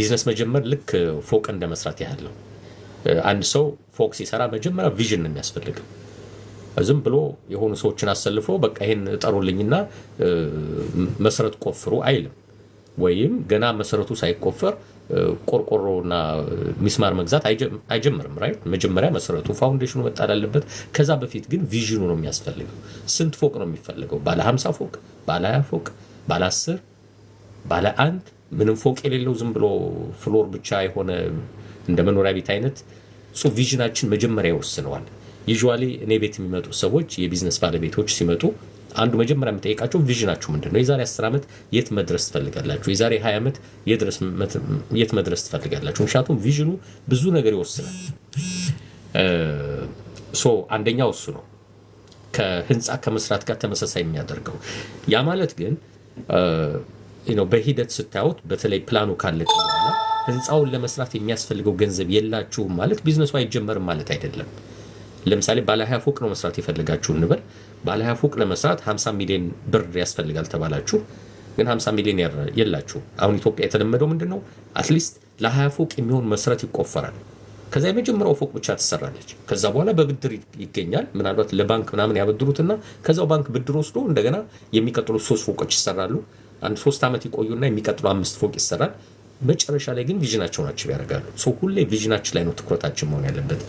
ቢዝነስ መጀመር ልክ ፎቅ እንደመስራት ያህል ነው። አንድ ሰው ፎቅ ሲሰራ መጀመሪያ ቪዥን ነው የሚያስፈልገው። ዝም ብሎ የሆኑ ሰዎችን አሰልፎ በቃ ይሄን እጠሩልኝና መሰረት ቆፍሩ አይልም። ወይም ገና መሰረቱ ሳይቆፈር ቆርቆሮና ሚስማር መግዛት አይጀምርም። ራይት መጀመሪያ መሰረቱ ፋውንዴሽኑ መጣል አለበት። ከዛ በፊት ግን ቪዥኑ ነው የሚያስፈልገው። ስንት ፎቅ ነው የሚፈልገው? ባለ 50 ፎቅ፣ ባለ 20 ፎቅ፣ ባለ 10፣ ባለ 1 ምንም ፎቅ የሌለው ዝም ብሎ ፍሎር ብቻ የሆነ እንደ መኖሪያ ቤት አይነት ቪዥናችን መጀመሪያ ይወስነዋል። ዩዥዋሊ እኔ ቤት የሚመጡ ሰዎች የቢዝነስ ባለቤቶች ሲመጡ አንዱ መጀመሪያ የምጠይቃቸው ቪዥናችሁ ምንድን ነው? የዛሬ 10 ዓመት የት መድረስ ትፈልጋላችሁ? የዛሬ 20 ዓመት የት መድረስ ትፈልጋላችሁ? ምክንያቱም ቪዥኑ ብዙ ነገር ይወስናል። አንደኛው እሱ ነው ከህንፃ ከመስራት ጋር ተመሳሳይ የሚያደርገው። ያ ማለት ግን በሂደት ስታዩት በተለይ ፕላኑ ካለቀ በኋላ ህንፃውን ለመስራት የሚያስፈልገው ገንዘብ የላችሁም ማለት ቢዝነሱ አይጀመርም ማለት አይደለም። ለምሳሌ ባለ 20 ፎቅ ነው መስራት የፈለጋችሁ እንበል። ባለ 20 ፎቅ ለመስራት 50 ሚሊዮን ብር ያስፈልጋል ተባላችሁ፣ ግን 50 ሚሊዮን የላችሁ። አሁን ኢትዮጵያ የተለመደው ምንድነው? አትሊስት ለ20 ፎቅ የሚሆን መሰረት ይቆፈራል። ከዛ የመጀመሪያው ፎቅ ብቻ ትሰራለች። ከዛ በኋላ በብድር ይገኛል። ምናልባት ለባንክ ምናምን ያበድሩትና ከዛው ባንክ ብድር ወስዶ እንደገና የሚቀጥሉት 3 ፎቆች ይሰራሉ። አንድ 3 ዓመት ይቆዩና የሚቀጥሉ 5 ፎቅ ይሰራል። መጨረሻ ላይ ግን ቪዥናቸውን አቺቭ ያደርጋሉ። ሁሌ ቪዥናችን ላይ ነው ትኩረታችን መሆን ያለበት።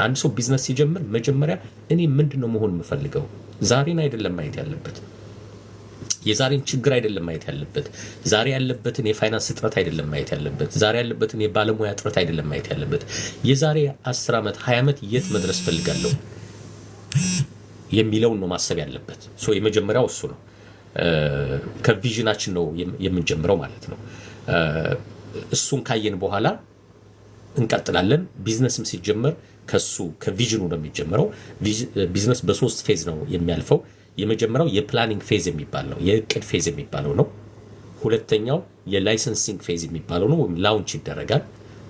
አንድ ሰው ቢዝነስ ሲጀምር መጀመሪያ እኔ ምንድነው መሆን የምፈልገው? ዛሬን አይደለም ማየት ያለበት። የዛሬን ችግር አይደለም ማየት ያለበት። ዛሬ ያለበትን የፋይናንስ እጥረት አይደለም ማየት ያለበት። ዛሬ ያለበትን የባለሙያ እጥረት አይደለም ማየት ያለበት። የዛሬ 10 ዓመት 20 ዓመት የት መድረስ ፈልጋለሁ የሚለውን ነው ማሰብ ያለበት። የመጀመሪያው እሱ ነው። ከቪዥናችን ነው የምንጀምረው ማለት ነው። እሱን ካየን በኋላ እንቀጥላለን። ቢዝነስም ሲጀመር ከቪዥኑ ነው የሚጀምረው። ቢዝነስ በ3 ፌዝ ነው የሚያልፈው። የመጀመሪያው የፕላኒንግ ፌዝ የሚባለው የእቅድ ፌዝ የሚባለው ነው። ሁለተኛው የላይሰንሲንግ ፌዝ የሚባለው ነው፣ ወይም ላውንች ይደረጋል።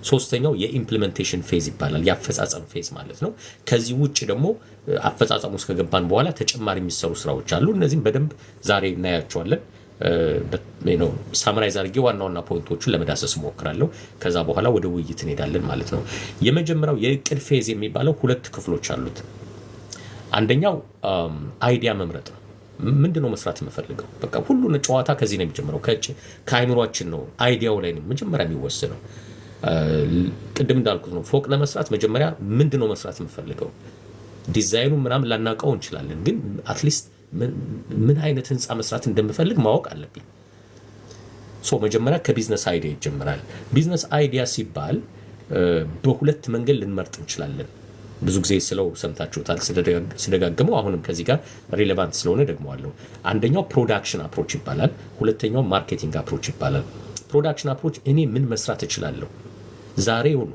ሶስተኛው የኢምፕሊሜንቴሽን ፌዝ ይባላል፣ የአፈጻጸም ፌዝ ማለት ነው። ከዚህ ውጭ ደግሞ አፈጻጸሙ ውስጥ ከገባን በኋላ ተጨማሪ የሚሰሩ ስራዎች አሉ። እነዚህም በደንብ ዛሬ እናያቸዋለን። ሳምራይዝ አድርጌ ዋና ዋና ፖይንቶቹን ለመዳሰስ እሞክራለሁ። ከዛ በኋላ ወደ ውይይት እንሄዳለን ማለት ነው። የመጀመሪያው የእቅድ ፌዝ የሚባለው 2 ክፍሎች አሉት። አንደኛው አይዲያ መምረጥ ነው። ምንድነው መስራት የምፈልገው? በቃ ሁሉ ጨዋታ ከዚህ ነው የሚጀምረው። ከአይምሯችን ነው፣ አይዲያው ላይ ነው መጀመሪያ የሚወሰነው። ቅድም እንዳልኩት ነው ፎቅ ለመስራት መጀመሪያ ምንድነው መስራት የምፈልገው? ዲዛይኑ ምናምን ላናውቀው እንችላለን፣ ግን አትሊስት ምን አይነት ህንፃ መስራት እንደምፈልግ ማወቅ አለብኝ። መጀመሪያ ከቢዝነስ አይዲያ ይጀምራል። ቢዝነስ አይዲያ ሲባል በሁለት መንገድ ልንመርጥ እንችላለን። ብዙ ጊዜ ስለው ሰምታችሁታል ስደጋግመው፣ አሁንም ከዚህ ጋር ሪሌቫንት ስለሆነ ደግመዋለሁ። አንደኛው ፕሮዳክሽን አፕሮች ይባላል። ሁለተኛው ማርኬቲንግ አፕሮች ይባላል። ፕሮዳክሽን አፕሮች እኔ ምን መስራት እችላለሁ ዛሬ ሆኖ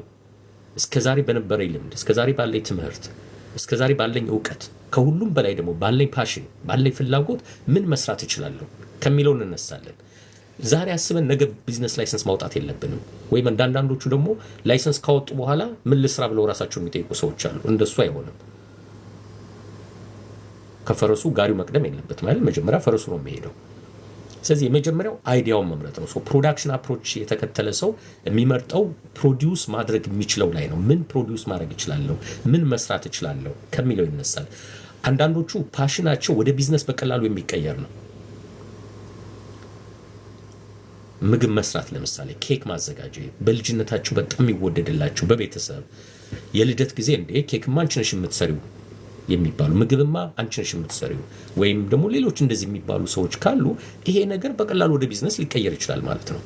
እስከዛሬ በነበረኝ ልምድ፣ እስከዛሬ ባለኝ ትምህርት፣ እስከዛሬ ባለኝ እውቀት፣ ከሁሉም በላይ ደግሞ ባለኝ ፓሽን፣ ባለኝ ፍላጎት ምን መስራት እችላለሁ ከሚለው እንነሳለን። ዛሬ አስበን ነገ ቢዝነስ ላይሰንስ ማውጣት የለብንም። ወይም አንዳንዶቹ ደግሞ ላይሰንስ ካወጡ በኋላ ምን ልስራ ብለው ራሳቸውን የሚጠይቁ ሰዎች አሉ። እንደሱ አይሆንም። ከፈረሱ ጋሪው መቅደም የለበትም ማለት መጀመሪያ ፈረሱ ነው የሚሄደው። ስለዚህ የመጀመሪያው አይዲያውን መምረጥ ነው። ፕሮዳክሽን አፕሮች የተከተለ ሰው የሚመርጠው ፕሮዲውስ ማድረግ የሚችለው ላይ ነው። ምን ፕሮዲውስ ማድረግ እችላለሁ፣ ምን መስራት እችላለሁ ከሚለው ይነሳል። አንዳንዶቹ ፓሽናቸው ወደ ቢዝነስ በቀላሉ የሚቀየር ነው። ምግብ መስራት፣ ለምሳሌ ኬክ ማዘጋጀት በልጅነታቸው በጣም ይወደድላቸው በቤተሰብ የልደት ጊዜ እንደ ኬክማ አንቺ ነሽ የምትሰሪው የሚባሉ፣ ምግብማ አንቺ ነሽ የምትሰሪው ወይም ደግሞ ሌሎች እንደዚህ የሚባሉ ሰዎች ካሉ ይሄ ነገር በቀላሉ ወደ ቢዝነስ ሊቀየር ይችላል ማለት ነው።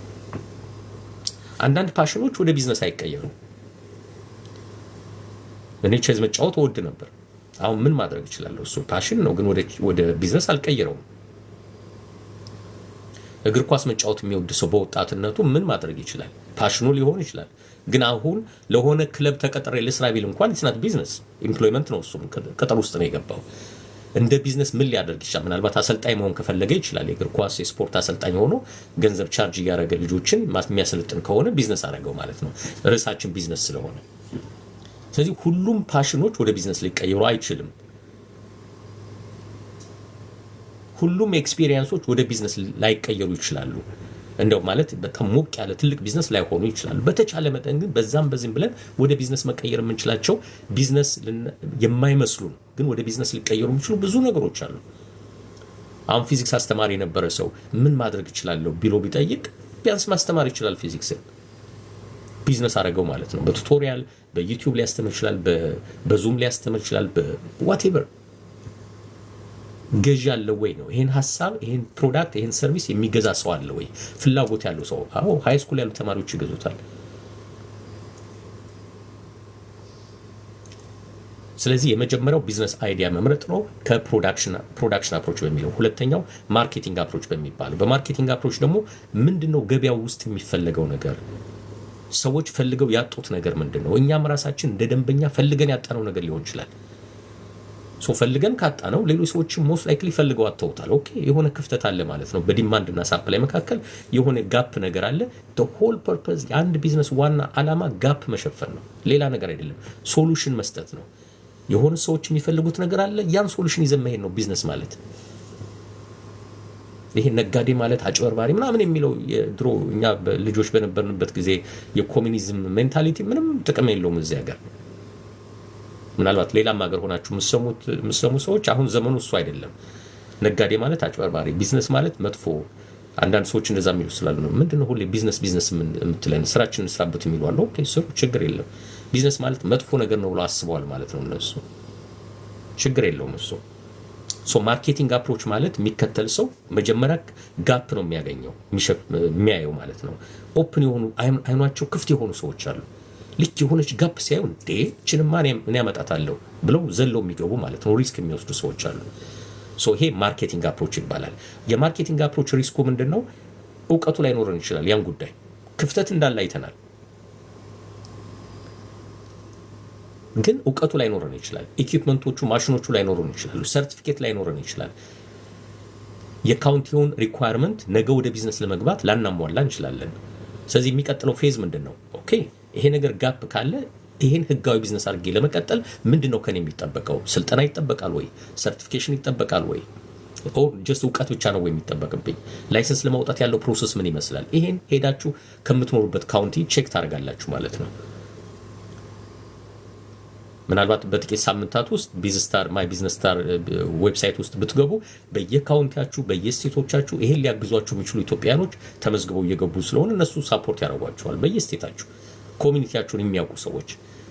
አንዳንድ ፓሽኖች ወደ ቢዝነስ አይቀየሩም። እኔ ቼዝ መጫወት እወድ ነበር። አሁን ምን ማድረግ እችላለሁ? እሱ ፓሽን ነው፣ ግን ወደ ቢዝነስ አልቀየረውም። እግር ኳስ መጫወት የሚወድ ሰው በወጣትነቱ ምን ማድረግ ይችላል? ፓሽኑ ሊሆን ይችላል። ግን አሁን ለሆነ ክለብ ተቀጥሬ ልስራ ቢል እንኳን ኢትስ ቢዝነስ ኢምፕሎይመንት ነው። እሱም ቅጥር ውስጥ ነው የገባው። እንደ ቢዝነስ ምን ሊያደርግ ይችላል? ምናልባት አሰልጣኝ መሆን ከፈለገ ይችላል። የእግር ኳስ የስፖርት አሰልጣኝ ሆኖ ገንዘብ ቻርጅ እያደረገ ልጆችን የሚያሰለጥን ከሆነ ቢዝነስ አደረገው ማለት ነው። ርዕሳችን ቢዝነስ ስለሆነ፣ ስለዚህ ሁሉም ፓሽኖች ወደ ቢዝነስ ሊቀየሩ አይችልም። ሁሉም ኤክስፒሪየንሶች ወደ ቢዝነስ ላይቀየሩ ይችላሉ። እንደው ማለት በጣም ሞቅ ያለ ትልቅ ቢዝነስ ላይሆኑ ይችላሉ። በተቻለ መጠን ግን በዛም በዚህም ብለን ወደ ቢዝነስ መቀየር የምንችላቸው ቢዝነስ የማይመስሉን ግን ወደ ቢዝነስ ሊቀየሩ የሚችሉ ብዙ ነገሮች አሉ። አሁን ፊዚክስ አስተማሪ የነበረ ሰው ምን ማድረግ እችላለሁ ቢሎ ቢጠይቅ ቢያንስ ማስተማር ይችላል። ፊዚክስን ቢዝነስ አደረገው ማለት ነው። በቱቶሪያል በዩቲዩብ ሊያስተምር ይችላል፣ በዙም ሊያስተምር ይችላል፣ በዋቴቨር ገዢ አለ ወይ ነው። ይሄን ሀሳብ ይሄን ፕሮዳክት ይሄን ሰርቪስ የሚገዛ ሰው አለ ወይ? ፍላጎት ያለው ሰው። አዎ ሃይ ስኩል ያሉ ተማሪዎች ይገዙታል። ስለዚህ የመጀመሪያው ቢዝነስ አይዲያ መምረጥ ነው ከፕሮዳክሽን አፕሮች በሚለው። ሁለተኛው ማርኬቲንግ አፕሮች በሚባለው። በማርኬቲንግ አፕሮች ደግሞ ምንድነው ገበያው ውስጥ የሚፈለገው ነገር፣ ሰዎች ፈልገው ያጡት ነገር ምንድነው? እኛም ራሳችን እንደ ደንበኛ ፈልገን ያጣነው ነገር ሊሆን ይችላል። ሶ ፈልገን ካጣ ነው ሌሎች ሰዎች ሞስት ላይክሊ ፈልገው አጥተውታል። ኦኬ የሆነ ክፍተት አለ ማለት ነው። በዲማንድ እና ሳፕላይ መካከል የሆነ ጋፕ ነገር አለ። the whole purpose የአንድ ቢዝነስ ዋና ዓላማ ጋፕ መሸፈን ነው፣ ሌላ ነገር አይደለም። ሶሉሽን መስጠት ነው። የሆነ ሰዎች የሚፈልጉት ነገር አለ፣ ያን ሶሉሽን ይዘን መሄድ ነው ቢዝነስ ማለት። ይሄ ነጋዴ ማለት አጭበርባሪ ምናምን የሚለው የድሮ እኛ ልጆች በነበርንበት ጊዜ የኮሚኒዝም ሜንታሊቲ ምንም ጥቅም የለውም እዚህ ሀገር። ምናልባት ሌላም ሀገር ሆናችሁ የምትሰሙ ሰዎች አሁን ዘመኑ እሱ አይደለም። ነጋዴ ማለት አጭበርባሪ፣ ቢዝነስ ማለት መጥፎ። አንዳንድ ሰዎች እንደዛ የሚሉ ስላሉ ነው። ምንድነው ሁሌ ቢዝነስ የምትለን? ስራችን እንስራበት የሚሉ አሉ። ኦኬ ስሩ፣ ችግር የለም። ቢዝነስ ማለት መጥፎ ነገር ነው ብሎ አስበዋል ማለት ነው እነሱ። ችግር የለውም እሱ። ሶ ማርኬቲንግ አፕሮች ማለት የሚከተል ሰው መጀመሪያ ጋፕ ነው የሚያገኘው የሚያየው ማለት ነው። ኦፕን የሆኑ አይኗቸው ክፍት የሆኑ ሰዎች አሉ። ልክ የሆነች ጋፕ ሲያዩ እንዴ እችንማ እኔ ያመጣታለሁ ብለው ዘለው የሚገቡ ማለት ነው። ሪስክ የሚወስዱ ሰዎች አሉ። ሶ ይሄ ማርኬቲንግ አፕሮች ይባላል። የማርኬቲንግ አፕሮች ሪስኩ ምንድነው? እውቀቱ ላይ ኖረን ይችላል። ያን ጉዳይ ክፍተት እንዳለ አይተናል፣ ግን እውቀቱ ላይ ኖረን ይችላል። ኢኩዊፕመንቶቹ ማሽኖቹ ላይ ኖረን ይችላሉ። ሰርቲፊኬት ላይ ኖረን ይችላል። የካውንቲውን ሪኳየርመንት ነገ ወደ ቢዝነስ ለመግባት ላናሟላ እንችላለን። ስለዚህ የሚቀጥለው ፌዝ ምንድነው? ኦኬ ይሄ ነገር ጋፕ ካለ ይሄን ህጋዊ ቢዝነስ አድርጌ ለመቀጠል ምንድነው ከኔ የሚጠበቀው? ስልጠና ይጠበቃል ወይ? ሰርቲፊኬሽን ይጠበቃል ወይ? ጀስት እውቀት ብቻ ነው ወይ የሚጠበቅብኝ? ላይሰንስ ለማውጣት ያለው ፕሮሰስ ምን ይመስላል? ይሄን ሄዳችሁ ከምትኖሩበት ካውንቲ ቼክ ታደርጋላችሁ ማለት ነው። ምናልባት በጥቂት ሳምንታት ውስጥ ማይ ቢዝነስ ስታር ዌብሳይት ውስጥ ብትገቡ በየካውንቲያችሁ በየስቴቶቻችሁ ይሄን ሊያግዟችሁ የሚችሉ ኢትዮጵያኖች ተመዝግበው እየገቡ ስለሆነ እነሱ ሳፖርት ያደርጓቸዋል። በየስቴታችሁ ኮሚኒቲያችሁን የሚያውቁ ሰዎች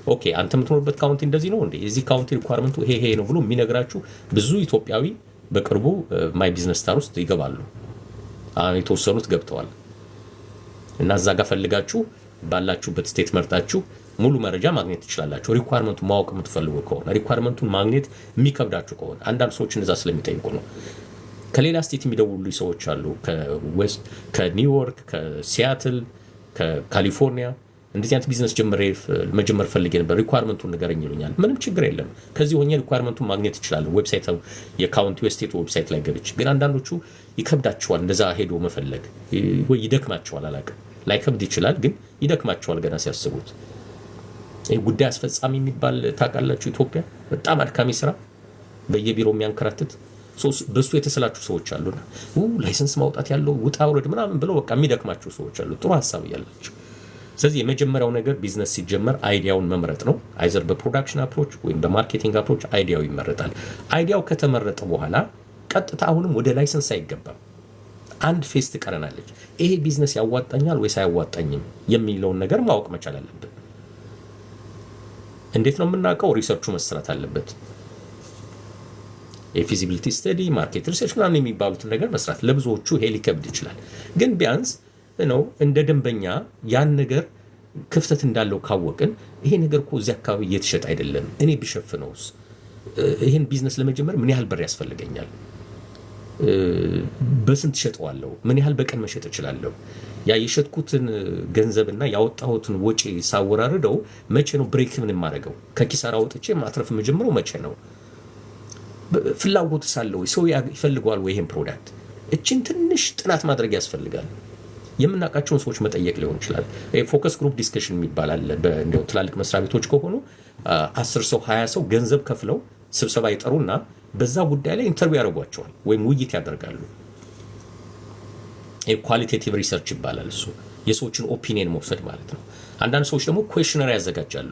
ኦኬ አንተ የምትኖርበት ካውንቲ እንደዚህ ነው እንዴ፣ የዚህ ካውንቲ ሪኳየርመንቱ ይሄ ነው ብሎ የሚነግራችሁ ብዙ ኢትዮጵያዊ በቅርቡ ማይ ቢዝነስ ስታር ውስጥ ይገባሉ። የተወሰኑት ገብተዋል እና እዛ ጋር ፈልጋችሁ ባላችሁበት ስቴት መርጣችሁ ሙሉ መረጃ ማግኘት ትችላላችሁ። ሪኳየርመንቱን ማወቅ የምትፈልጉ ከሆነ ሪኳየርመንቱን ማግኘት የሚከብዳችሁ ከሆነ አንዳንድ ሰዎች እንደዛ ስለሚጠይቁ ነው። ከሌላ ስቴት የሚደውሉ ሰዎች አሉ፣ ከዌስት፣ ከኒውዮርክ፣ ከሲያትል፣ ከካሊፎርኒያ እንደዚህ አይነት ቢዝነስ መጀመር ፈልጌ ነበር፣ ሪኳየርመንቱን ንገረኝ ይሉኛል። ምንም ችግር የለም፣ ከዚህ ሆኜ ሪኳየርመንቱን ማግኘት ይችላል። ዌብሳይት የካውንቲ ስቴት ዌብሳይት ላይ ገብቼ። ግን አንዳንዶቹ ይከብዳቸዋል፣ እንደዛ ሄዶ መፈለግ ወይ ይደክማቸዋል። አላውቅም፣ ላይከብድ ይችላል፣ ግን ይደክማቸዋል ገና ሲያስቡት። ይሄ ጉዳይ አስፈጻሚ የሚባል ታውቃላችሁ፣ ኢትዮጵያ በጣም አድካሚ ስራ፣ በየቢሮ የሚያንከራትት በሱ የተሰላችሁ ሰዎች አሉና ላይሰንስ ማውጣት ያለው ውጣ ውረድ ምናምን ብለው በቃ የሚደክማቸው ሰዎች አሉ፣ ጥሩ ሀሳብ እያላቸው። ስለዚህ የመጀመሪያው ነገር ቢዝነስ ሲጀመር አይዲያውን መምረጥ ነው። አይዘር በፕሮዳክሽን አፕሮች ወይም በማርኬቲንግ አፕሮች አይዲያው ይመረጣል። አይዲያው ከተመረጠ በኋላ ቀጥታ አሁንም ወደ ላይሰንስ አይገባም። አንድ ፌስ ትቀረናለች። ይሄ ቢዝነስ ያዋጣኛል ወይስ አያዋጣኝም የሚለውን ነገር ማወቅ መቻል አለብን። እንዴት ነው የምናውቀው? ሪሰርቹ መሰራት አለበት። የፊዚቢሊቲ ስተዲ፣ ማርኬት ሪሰርች ምናምን የሚባሉትን ነገር መስራት። ለብዙዎቹ ይሄ ሊከብድ ይችላል፣ ግን ቢያንስ ነው እንደ ደንበኛ ያን ነገር ክፍተት እንዳለው ካወቅን ይሄ ነገር እኮ እዚህ አካባቢ እየተሸጠ አይደለም፣ እኔ ብሸፍነውስ? ይሄን ቢዝነስ ለመጀመር ምን ያህል ብር ያስፈልገኛል? በስንት ሸጠዋለሁ? ምን ያህል በቀን መሸጥ እችላለሁ? ያ የሸጥኩትን ገንዘብና ያወጣሁትን ወጪ ሳወራርደው መቼ ነው ብሬክ ምን የማደርገው? ከኪሳራ ወጥቼ ማትረፍ የምጀምረው መቼ ነው? ፍላጎት ሳለው ሰው ይፈልገዋል ወይ ይሄን ፕሮዳክት? እቺን ትንሽ ጥናት ማድረግ ያስፈልጋል። የምናውቃቸውን ሰዎች መጠየቅ ሊሆን ይችላል። ፎከስ ግሩፕ ዲስከሽን የሚባል አለ። በእንደው ትላልቅ መስሪያ ቤቶች ከሆኑ 10 ሰው 20 ሰው ገንዘብ ከፍለው ስብሰባ ይጠሩና በዛ ጉዳይ ላይ ኢንተርቪው ያደርጓቸዋል ወይም ውይይት ያደርጋሉ። ኳሊቴቲቭ ሪሰርች ይባላል። እሱ የሰዎችን ኦፒኒየን መውሰድ ማለት ነው። አንዳንድ ሰዎች ደግሞ ኩዌሽነር ያዘጋጃሉ።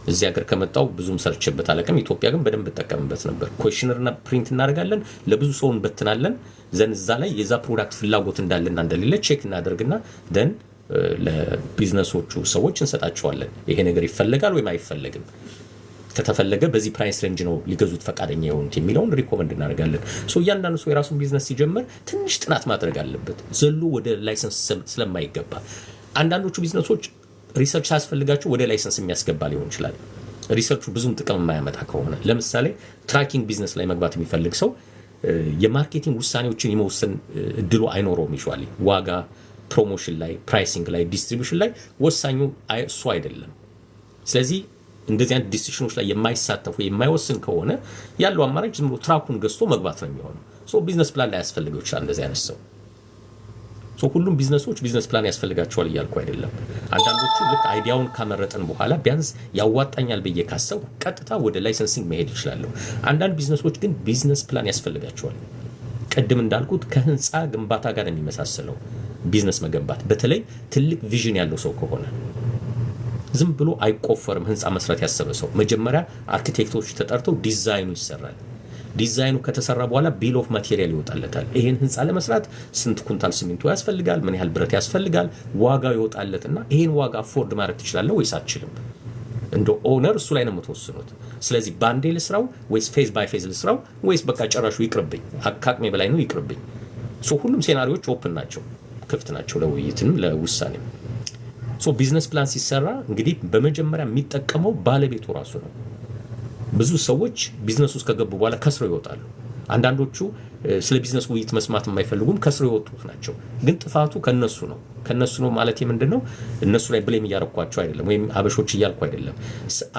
እዚህ ሀገር ከመጣው ብዙም ሰርችበት አለቀም። ኢትዮጵያ ግን በደንብ ተጠቀምበት ነበር። ኩዌሽነርና ፕሪንት እናደርጋለን፣ ለብዙ ሰው እንበትናለን። ዘን እዛ ላይ የዛ ፕሮዳክት ፍላጎት እንዳለና እንደሌለ ቼክ እናደርግና ደን ለቢዝነሶቹ ሰዎች እንሰጣቸዋለን። ይሄ ነገር ይፈልጋል ወይም አይፈልግም፣ ከተፈለገ በዚህ ፕራይስ ሬንጅ ነው ሊገዙት ፈቃደኛ የሆኑት የሚለውን ሪኮመንድ እናደርጋለን። ሶ እያንዳንዱ ሰው የራሱን ቢዝነስ ሲጀምር ትንሽ ጥናት ማድረግ አለበት፣ ዘሎ ወደ ላይሰንስ ስለማይገባ። አንዳንዶቹ ቢዝነሶች ሪሰርች ሳያስፈልጋቸው ወደ ላይሰንስ የሚያስገባ ሊሆን ይችላል። ሪሰርቹ ብዙም ጥቅም የማያመጣ ከሆነ ለምሳሌ ትራኪንግ ቢዝነስ ላይ መግባት የሚፈልግ ሰው የማርኬቲንግ ውሳኔዎችን የመወሰን እድሉ አይኖረውም። ይሻላል ዋጋ፣ ፕሮሞሽን ላይ፣ ፕራይሲንግ ላይ፣ ዲስትሪቢዩሽን ላይ ወሳኙ እሱ አይደለም። ስለዚህ እንደዚህ አይነት ዲሲሽኖች ላይ የማይሳተፉ የማይወስን ከሆነ ያለው አማራጭ ዝም ብሎ ትራኩን ገዝቶ መግባት ነው የሚሆነው። ሶ ቢዝነስ ፕላን ላይ ያስፈልገው ይችላል እንደዚህ አይነት ሰው። ሶ ሁሉም ቢዝነሶች ቢዝነስ ፕላን ያስፈልጋቸዋል እያልኩ አይደለም። አንዳንዶቹ ልክ አይዲያውን ካመረጠን በኋላ ቢያንስ ያዋጣኛል ብዬ ካሰቡ ቀጥታ ወደ ላይሰንሲንግ መሄድ ይችላሉ። አንዳንድ ቢዝነሶች ግን ቢዝነስ ፕላን ያስፈልጋቸዋል። ቅድም እንዳልኩት ከህንፃ ግንባታ ጋር የሚመሳሰለው ቢዝነስ መገንባት፣ በተለይ ትልቅ ቪዥን ያለው ሰው ከሆነ ዝም ብሎ አይቆፈርም። ህንፃ መስራት ያሰበ ሰው መጀመሪያ አርኪቴክቶች ተጠርተው ዲዛይኑ ይሰራል። ዲዛይኑ ከተሰራ በኋላ ቢል ኦፍ ማቴሪያል ይወጣለታል። ይሄን ህንፃ ለመስራት ስንት ኩንታል ሲሚንቶ ያስፈልጋል፣ ምን ያህል ብረት ያስፈልጋል፣ ዋጋው ይወጣለትና ይሄን ዋጋ አፎርድ ማድረግ ትችላለህ ወይስ አትችልም? እንደ ኦነር እሱ ላይ ነው የምትወስኑት። ስለዚህ ባንዴ ልስራው ወይስ ፌዝ ባይ ፌዝ ልስራው ወይስ በቃ ጨራሹ ይቅርብኝ፣ አካቅሜ በላይ ነው ይቅርብኝ። ሶ ሁሉም ሴናሪዎች ኦፕን ናቸው፣ ክፍት ናቸው ለውይይትም ለውሳኔም። ሶ ቢዝነስ ፕላን ሲሰራ እንግዲህ በመጀመሪያ የሚጠቀመው ባለቤቱ ራሱ ነው። ብዙ ሰዎች ቢዝነስ ውስጥ ከገቡ በኋላ ከስረው ይወጣሉ። አንዳንዶቹ ስለ ቢዝነስ ውይይት መስማት የማይፈልጉም ከስረው የወጡት ናቸው። ግን ጥፋቱ ከነሱ ነው ማለት ምንድነው? እነሱ ላይ ብሌም እያረኳቸው አይደለም፣ ወይም አበሾች እያልኩ አይደለም።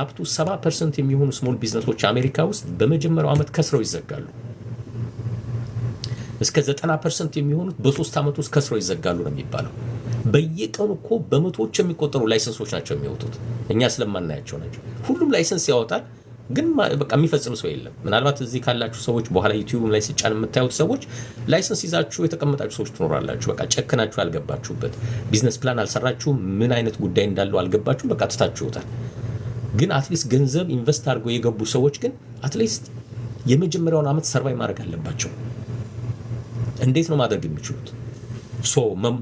አፕቱ 70% የሚሆኑ ስሞል ቢዝነሶች አሜሪካ ውስጥ በመጀመሪያው ዓመት ከስረው ይዘጋሉ። እስከ 90% የሚሆኑት በ3 ዓመት ውስጥ ከስረው ይዘጋሉ ነው የሚባለው። በየቀኑ እኮ በመቶዎች የሚቆጠሩ ላይሰንሶች ናቸው የሚወጡት፣ እኛ ስለማናያቸው ናቸው። ሁሉም ላይሰንስ ያወጣል፣ ግን በቃ የሚፈጽም ሰው የለም። ምናልባት እዚህ ካላችሁ ሰዎች በኋላ ዩቲዩብ ላይ ሲጫን የምታዩት ሰዎች ላይሰንስ ይዛችሁ የተቀመጣችሁ ሰዎች ትኖራላችሁ። በቃ ጨክናችሁ ያልገባችሁበት ቢዝነስ ፕላን አልሰራችሁም፣ ምን አይነት ጉዳይ እንዳለው አልገባችሁም፣ በቃ ትታችሁታል። ግን አትሊስት ገንዘብ ኢንቨስት አድርገው የገቡ ሰዎች ግን አትሊስት የመጀመሪያውን ዓመት ሰርቫይ ማድረግ አለባቸው። እንዴት ነው ማድረግ የሚችሉት? ሶ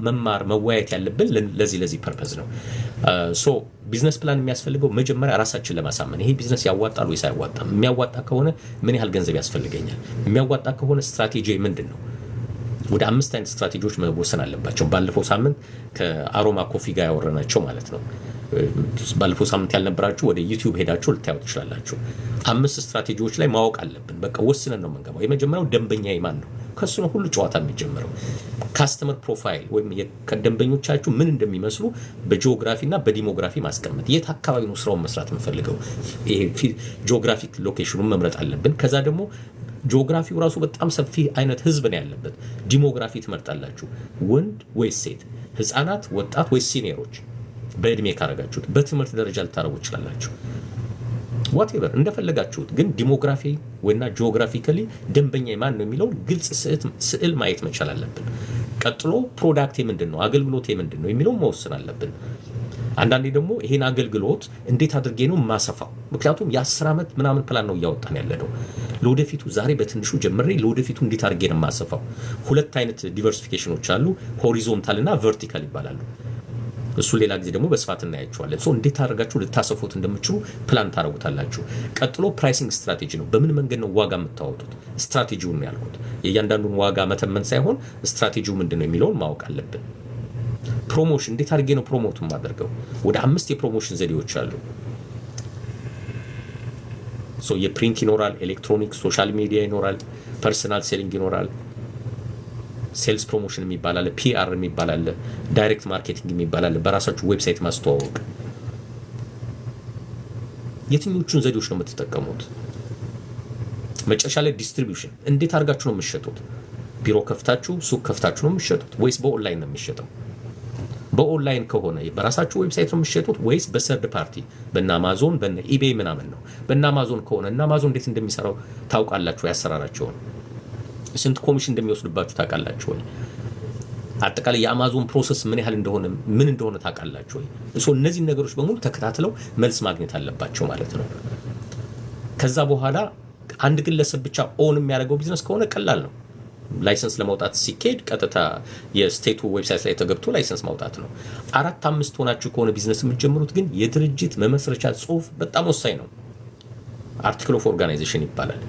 መማር መወያየት ያለብን ለዚህ ፐርፐዝ ነው። ሶ ቢዝነስ ፕላን የሚያስፈልገው መጀመሪያ ራሳችን ለማሳመን ይሄ ቢዝነስ ያዋጣል ወይስ አይዋጣም፣ የሚያዋጣ ከሆነ ምን ያህል ገንዘብ ያስፈልገኛል፣ የሚያዋጣ ከሆነ ስትራቴጂ ምንድን ነው። ወደ 5 አይነት ስትራቴጂዎች መወሰን አለባቸው። ባለፈው ሳምንት ከአሮማ ኮፊ ጋር ያወራናቸው ማለት ነው። ባለፈው ሳምንት ያልነበራችሁ ወደ ዩቲዩብ ሄዳችሁ ልታዩት ትችላላችሁ። 5 ስትራቴጂዎች ላይ ማወቅ አለብን። በቃ ወስነን ነው የምንገባው። የመጀመሪያው ደንበኛ ማን ነው፣ ከሱ ነው ሁሉ ጨዋታ የሚጀምረው። ካስተመር ፕሮፋይል ወይም ከደንበኞቻችሁ ምን እንደሚመስሉ በጂኦግራፊና በዲሞግራፊ ማስቀመጥ። የት አካባቢ ነው ስራውን መስራት የምፈልገው፣ ይሄ ጂኦግራፊክ ሎኬሽኑን መምረጥ አለብን። ከዛ ደግሞ ጂኦግራፊው ራሱ በጣም ሰፊ አይነት ህዝብ ነው ያለበት። ዲሞግራፊ ትመርጣላችሁ፣ ወንድ ወይስ ሴት፣ ህፃናት፣ ወጣት ወይስ ሲኒየሮች። በእድሜ ካረጋችሁት በትምህርት ደረጃ ልታረጉ ትችላላችሁ። ዋትኤቨር እንደፈለጋችሁት፣ ግን ዲሞግራፊ ወይና ጂኦግራፊካሊ ደንበኛ ማን ነው የሚለው ግልጽ ስዕል ማየት መቻል አለብን። ቀጥሎ ፕሮዳክት ምንድን ነው፣ አገልግሎት ምንድን ነው የሚለው መወሰን አለብን። አንዳንዴ ደግሞ ይሄን አገልግሎት እንዴት አድርጌ ነው ማሰፋው? ምክንያቱም የ10 ዓመት ምናምን ፕላን ነው እያወጣን ያለነው። ለወደፊቱ ዛሬ በትንሹ ጀምሬ ለወደፊቱ እንዴት አድርጌ ነው ማሰፋው? ሁለት አይነት ዲቨርሲፊኬሽኖች አሉ፣ ሆሪዞንታል እና ቨርቲካል ይባላሉ። እሱ ሌላ ጊዜ ደግሞ በስፋት እናያቸዋለን። ሶ እንዴት አድርጋችሁ ልታሰፉት እንደምትችሉ ፕላን ታረጉታላችሁ። ቀጥሎ ፕራይሲንግ ስትራቴጂ ነው። በምን መንገድ ነው ዋጋ የምታወጡት? ስትራቴጂውን ነው ያልኩት። የእያንዳንዱን ዋጋ መተመን ሳይሆን ስትራቴጂው ምንድነው የሚለውን ማወቅ አለብን። ፕሮሞሽን እንዴት አድርጌ ነው ፕሮሞቱን ማደርገው? ወደ 5 የፕሮሞሽን ዘዴዎች አሉ። ሶ የፕሪንት ይኖራል፣ ኤሌክትሮኒክስ፣ ሶሻል ሚዲያ ይኖራል፣ ፐርሰናል ሴሊንግ ይኖራል፣ ሴልስ ፕሮሞሽን የሚባል አለ፣ ፒአር የሚባል አለ፣ ዳይሬክት ማርኬቲንግ የሚባል አለ፣ በራሳችሁ ዌብሳይት ማስተዋወቅ። የትኞቹን ዘዴዎች ነው የምትጠቀሙት? መጨረሻ ላይ ዲስትሪቢዩሽን እንዴት አድርጋችሁ ነው የምትሸጡት? ቢሮ ከፍታችሁ ሱቅ ከፍታችሁ ነው የምትሸጡት ወይስ በኦንላይን ነው የሚሸጠው? በኦንላይን ከሆነ በራሳችሁ ዌብሳይት ነው የምትሸጡት ወይስ በሰርድ ፓርቲ በእነ አማዞን በእነ ኢቤይ ምናምን ነው? በእነ አማዞን ከሆነ እና አማዞን እንዴት እንደሚሰራው ታውቃላችሁ? ያሰራራቸውን ስንት ኮሚሽን እንደሚወስድባችሁ ታውቃላችሁ ወይ? አጠቃላይ የአማዞን ፕሮሰስ ምን ያህል እንደሆነ ምን እንደሆነ ታውቃላችሁ ወይ? እነዚህ ነገሮች በሙሉ ተከታትለው መልስ ማግኘት አለባቸው ማለት ነው። ከዛ በኋላ አንድ ግለሰብ ብቻ ኦን የሚያደርገው ቢዝነስ ከሆነ ቀላል ነው። ላይሰንስ ለማውጣት ሲኬድ ቀጥታ የስቴቱ ዌብሳይት ላይ ተገብቶ ላይሰንስ ማውጣት ነው። 4-5 ሆናችሁ ከሆነ ቢዝነስ የምትጀምሩት ግን የድርጅት መመስረቻ ጽሁፍ በጣም ወሳኝ ነው። አርቲክል ኦፍ ኦርጋናይዜሽን ይባላል።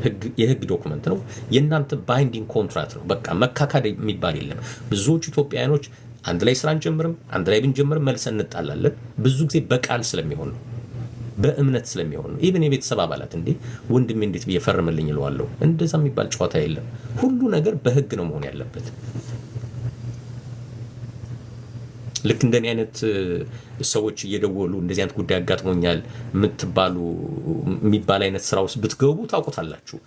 የህግ ዶክመንት ነው። የእናንተ ባይንዲንግ ኮንትራክት ነው። በቃ መካካድ የሚባል የለም። ብዙዎቹ ኢትዮጵያውያኖች አንድ ላይ ስራ እንጀምርም አንድ ላይ ብንጀምርም መልሰን እንጣላለን። ብዙ ጊዜ በቃል ስለሚሆን ነው፣ በእምነት ስለሚሆን ነው። ኢቭን የቤተሰብ አባላት እንዴ ወንድሜ እንዴት ብዬ ፈርምልኝ እለዋለሁ። እንደዛ የሚባል ጨዋታ የለም። ሁሉ ነገር በህግ ነው መሆን ያለበት። ልክ እንደኔ አይነት ሰዎች እየደወሉ እንደዚህ አይነት ጉዳይ አጋጥሞኛል የሚባል አይነት ስራ ውስጥ ብትገቡ ታውቁታላችሁ።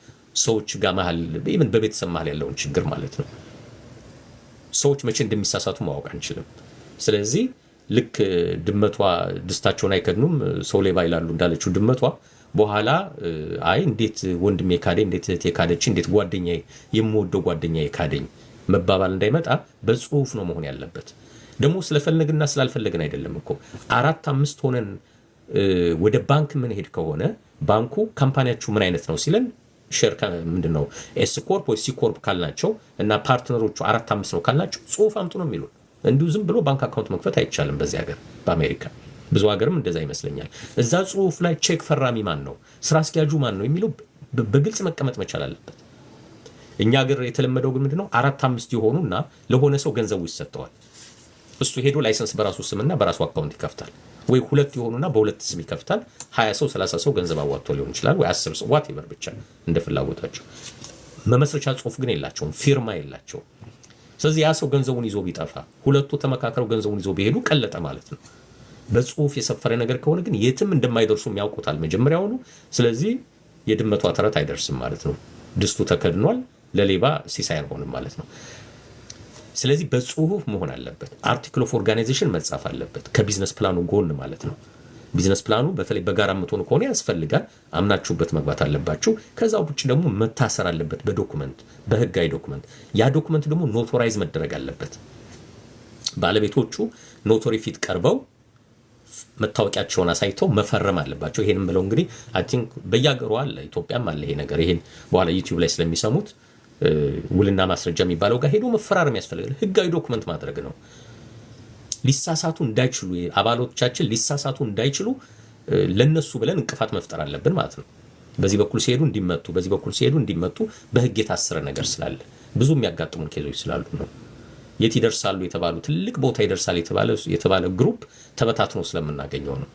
ሰዎች ጋር መሀል ኢቭን በቤተሰብ መሀል ያለውን ችግር ማለት ነው። ሰዎች መቼ እንደሚሳሳቱ ማወቅ አንችልም። ስለዚህ ልክ ድመቷ ድስታቸውን አይከድኑም ሰው ሌባ ይላሉ እንዳለችው ድመቷ በኋላ አይ እንዴት ወንድሜ ካደኝ፣ እንዴት እህቴ ካደች፣ እንዴት ጓደኛዬ የምወደው ጓደኛዬ ካደኝ መባባል እንዳይመጣ በጽሁፍ ነው መሆን ያለበት። ደግሞ ስለፈለግና ስላልፈለግን አይደለም እኮ 4-5 ሆነን ወደ ባንክ ምን ሄድ ከሆነ ባንኩ ካምፓኒያችሁ ምን አይነት ነው ሲለን ሼር ምንድነው ኤስ ኮርፕ ወይ ሲ ኮርፕ ካልናቸው እና ፓርትነሮቹ 4-5 ነው ካልናቸው ጽሁፍ አምጡ ነው የሚሉን። እንዲሁ ዝም ብሎ ባንክ አካውንት መክፈት አይቻልም በዚህ ሀገር። በአሜሪካ ብዙ ሀገርም እንደዛ ይመስለኛል። እዛ ጽሁፍ ላይ ቼክ ፈራሚ ማን ነው፣ ስራ አስኪያጁ ማን ነው የሚለው በግልጽ መቀመጥ መቻል አለበት። እኛ ሀገር የተለመደው ግን ምንድነው 4-5 የሆኑና ለሆነ ሰው ገንዘቡ ይሰጠዋል። እሱ ሄዶ ላይሰንስ በራሱ ስምና በራሱ አካውንት ይከፍታል። ወይ 2 የሆኑና በ2 ስም ይከፍታል። 20 ሰው 30 ሰው ገንዘብ አዋጥቶ ሊሆን ይችላል፣ ወይ 10 ሰው ዋቴቨር ብቻ እንደ ፍላጎታቸው። መመስረቻ ጽሁፍ ግን የላቸውም፣ ፊርማ የላቸውም። ስለዚህ ያ ሰው ገንዘቡን ይዞ ቢጠፋ ሁለቱ ተመካከረው ገንዘቡን ይዞ ቢሄዱ ቀለጠ ማለት ነው። በጽሁፍ የሰፈረ ነገር ከሆነ ግን የትም እንደማይደርሱ ያውቁታል መጀመሪያውኑ። ስለዚህ የድመቷ ተረት አይደርስም ማለት ነው። ድስቱ ተከድኗል፣ ለሌባ ሲሳይ አይሆንም ማለት ነው። ስለዚህ በጽሁፍ መሆን አለበት። አርቲክል ኦፍ ኦርጋናይዜሽን መጻፍ አለበት ከቢዝነስ ፕላኑ ጎን ማለት ነው። ቢዝነስ ፕላኑ በተለይ በጋራ የምትሆኑ ከሆነ ያስፈልጋል። አምናችሁበት መግባት አለባችሁ። ከዛ ውጭ ደግሞ መታሰር አለበት በዶክመንት በህጋዊ ዶክመንት። ያ ዶክመንት ደግሞ ኖቶራይዝ መደረግ አለበት። ባለቤቶቹ ኖቶሪ ፊት ቀርበው መታወቂያቸውን አሳይተው መፈረም አለባቸው። ይሄንም ብለው እንግዲህ አይ ቲንክ በየሀገሩ አለ፣ ኢትዮጵያም አለ ይሄ ነገር። ይሄን በኋላ ዩቲዩብ ላይ ስለሚሰሙት ውልና ማስረጃ የሚባለው ጋር ሄዶ መፈራረም ያስፈልጋል። ህጋዊ ዶክመንት ማድረግ ነው። ሊሳሳቱ እንዳይችሉ አባሎቻችን ሊሳሳቱ እንዳይችሉ ለነሱ ብለን እንቅፋት መፍጠር አለብን ማለት ነው። በዚህ በኩል ሲሄዱ እንዲመቱ፣ በዚህ በኩል ሲሄዱ እንዲመቱ በህግ የታሰረ ነገር ስላለ ብዙ የሚያጋጥሙን ኬዞች ስላሉ ነው። የት ይደርሳሉ የተባሉ ትልቅ ቦታ ይደርሳል የተባለ ግሩፕ ተበታትኖ ስለምናገኘው ነው።